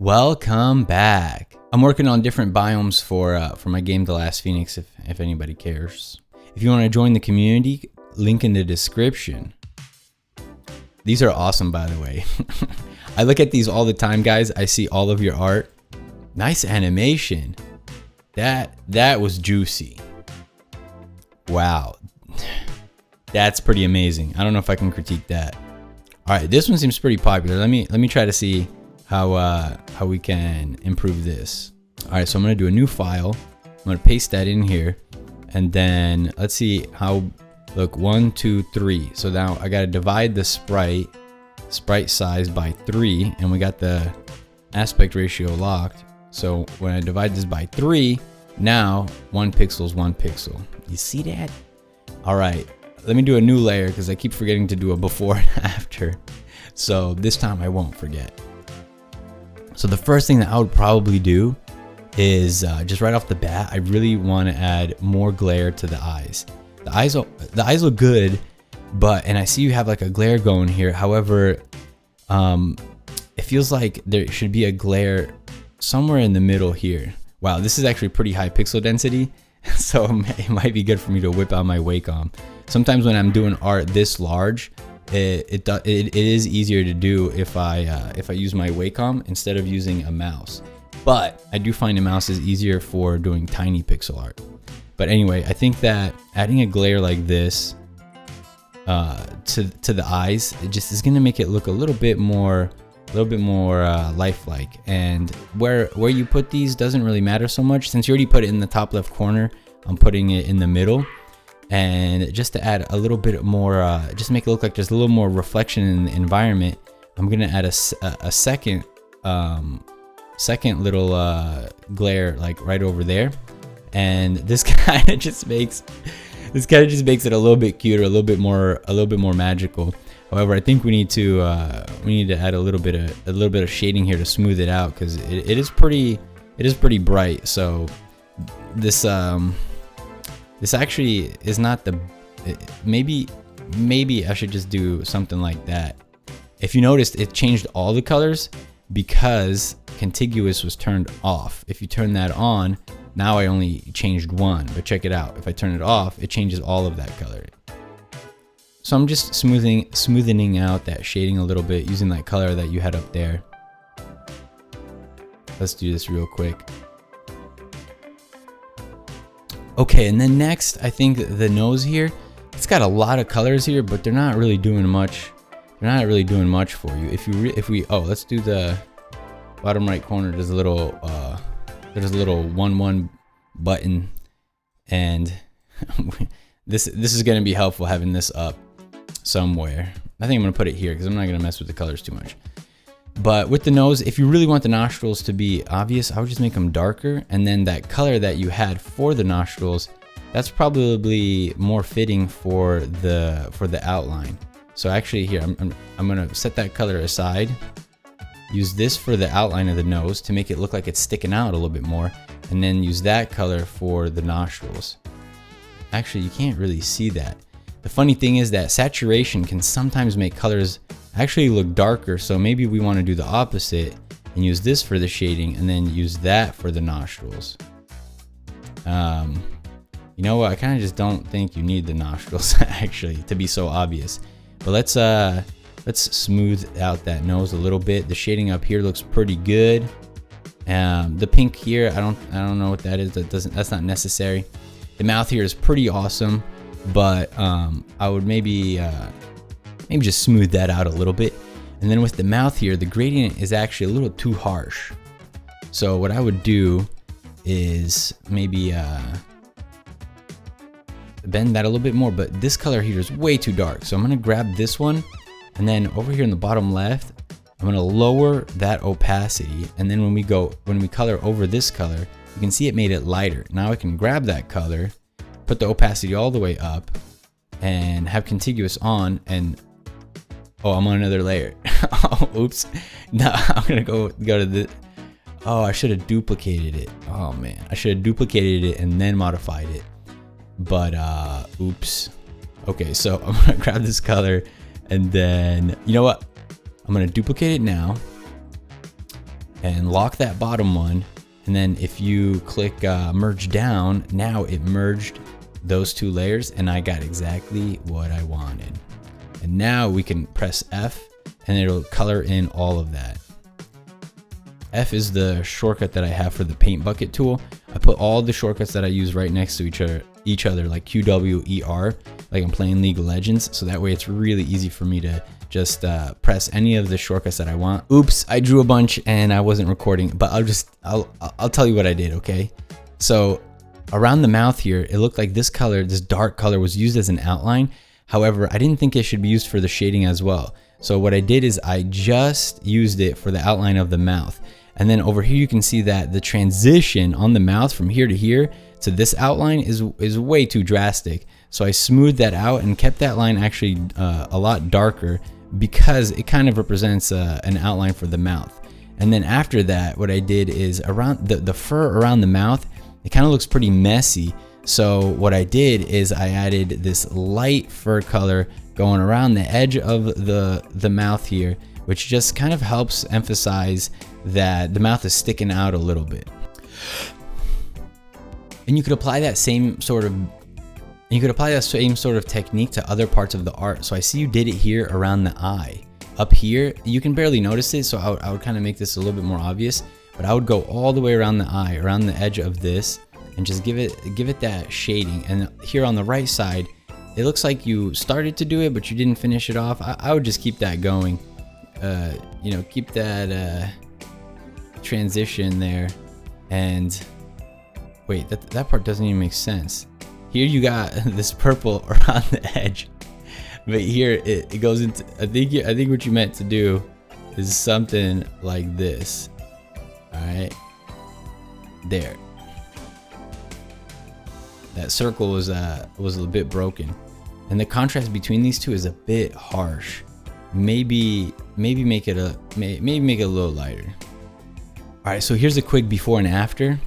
Welcome back. I'm working on different biomes for my game The Last Phoenix if anybody cares. If you want to join the community, link in the description. These are awesome, by the way. I look at these all the time, guys. I see all of your art. Nice animation. That was juicy. Wow. That's pretty amazing. I don't know if I can critique that. All right, this one seems pretty popular. Let me try to see how we can improve this. All right, so I'm gonna do a new file. I'm gonna paste that in here, and then let's see how. Look, 1, 2, 3. So now I gotta divide the sprite size by 3, and we got the aspect ratio locked. So when I divide this by 3, now 1 pixel is 1 pixel. You see that? All right, let me do a new layer because I keep forgetting to do a before and after. So this time I won't forget. So the first thing that I would probably do is just right off the bat, I really want to add more glare to the eyes. The eyes look good, and I see you have like a glare going here. However, it feels like there should be a glare somewhere in the middle here. Wow, this is actually pretty high pixel density, so it might be good for me to whip out my Wacom. Sometimes when I'm doing art this large, it is easier to do if I use my Wacom instead of using a mouse. But I do find a mouse is easier for doing tiny pixel art. But anyway, I think that adding a glare like this to the eyes, it just is gonna make it look a little bit more lifelike. And where you put these doesn't really matter so much. Since you already put it in the top left corner, I'm putting it in the middle. And just to add a little bit more, just make it look like there's a little more reflection in the environment, I'm gonna add a second little glare like right over there. And this kind of just makes it a little bit cuter, a little bit more magical. However, I think we need to add a little bit of shading here to smooth it out, because it is pretty bright. So this actually is not the maybe I should just do something like that. If you noticed, it changed all the colors because contiguous was turned off. If you turn that on, now I only changed one, but check it out. If I turn it off, it changes all of that color. So I'm just smoothing out that shading a little bit using that color that you had up there. Let's do this real quick. Okay, and then next, I think the nose here, it's got a lot of colors here, but they're not really doing much. They're not really doing much for you. Let's do the bottom right corner. There's a little 1-1 button, and this is going to be helpful having this up somewhere. I think I'm going to put it here because I'm not going to mess with the colors too much. But with the nose, if you really want the nostrils to be obvious, I would just make them darker, and then that color that you had for the nostrils, that's probably more fitting for the outline. So actually here, I'm gonna set that color aside, use this for the outline of the nose to make it look like it's sticking out a little bit more, and then use that color for the nostrils. Actually, you can't really see that. The funny thing is that saturation can sometimes make colors actually look darker, so maybe we want to do the opposite and use this for the shading and then use that for the nostrils. You know what, I kind of just don't think you need the nostrils actually to be so obvious. But let's smooth out that nose a little bit. The shading up here looks pretty good. The pink here, I don't know what that is. That's not necessary. The mouth here is pretty awesome, but I would maybe just smooth that out a little bit. And then with the mouth here, the gradient is actually a little too harsh. So what I would do is maybe bend that a little bit more, but this color here is way too dark. So I'm gonna grab this one, and then over here in the bottom left, I'm gonna lower that opacity. And then when we color over this color, you can see it made it lighter. Now I can grab that color, put the opacity all the way up, and have contiguous on, and I'm on another layer. Oh, oops. No, I'm gonna go to the. Oh, I should have duplicated it. Oh man, I should have duplicated it and then modified it. But oops. Okay, so I'm gonna grab this color, and then you know what? I'm gonna duplicate it now, and lock that bottom one. And then if you click merge down, now it merged those two layers and I got exactly what I wanted. And now we can press F and it'll color in all of that. F is the shortcut that I have for the paint bucket tool. I put all the shortcuts that I use right next to each other, like Q, W, E, R, like I'm playing League of Legends. So that way it's really easy for me to just press any of the shortcuts that I want. Oops, I drew a bunch and I wasn't recording, but I'll tell you what I did, okay? So around the mouth here, it looked like this color, this dark color was used as an outline. However, I didn't think it should be used for the shading as well. So what I did is I just used it for the outline of the mouth. And then over here, you can see that the transition on the mouth from here to here to this outline is way too drastic. So I smoothed that out and kept that line actually a lot darker because it kind of represents an outline for the mouth. And then after that, what I did is around the fur around the mouth, it kind of looks pretty messy. So what I did is I added this light fur color going around the edge of the mouth here, which just kind of helps emphasize that the mouth is sticking out a little bit. And you could apply that same sort of technique to other parts of the art. So I see you did it here around the eye. Up here, you can barely notice it, so I would kind of make this a little bit more obvious, but I would go all the way around the eye, around the edge of this, and just give it that shading. And here on the right side, it looks like you started to do it, but you didn't finish it off. I would just keep that going. You know, keep that transition there. And wait, that part doesn't even make sense. Here you got this purple around the edge, but here it goes into, I think what you meant to do is something like this. All right, there. That circle was a bit broken, and the contrast between these two is a bit harsh. Maybe make it a little lighter. All right, so here's a quick before and after.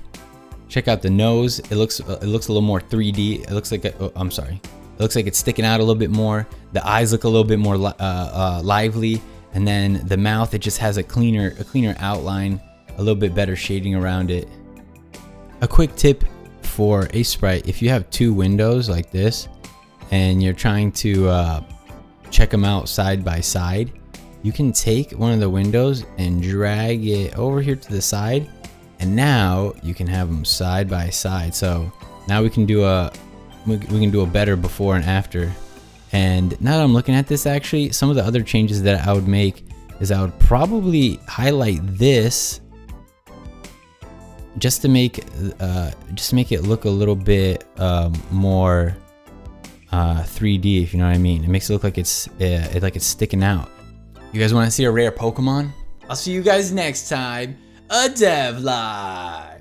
Check out the nose. It looks a little more 3D. It looks like it looks like it's sticking out a little bit more. The eyes look a little bit more lively, and then the mouth, it just has a cleaner outline, a little bit better shading around it. A quick tip for a sprite: if you have two windows like this and you're trying to check them out side by side, you can take one of the windows and drag it over here to the side, and now you can have them side by side. So now we can do a better before and after. And now that I'm looking at this, actually some of the other changes that I would make is I would probably highlight this just to make it look a little bit more 3D, if you know what I mean. It makes it look like it's sticking out. You guys want to see a rare Pokemon? I'll see you guys next time. A Dev Live.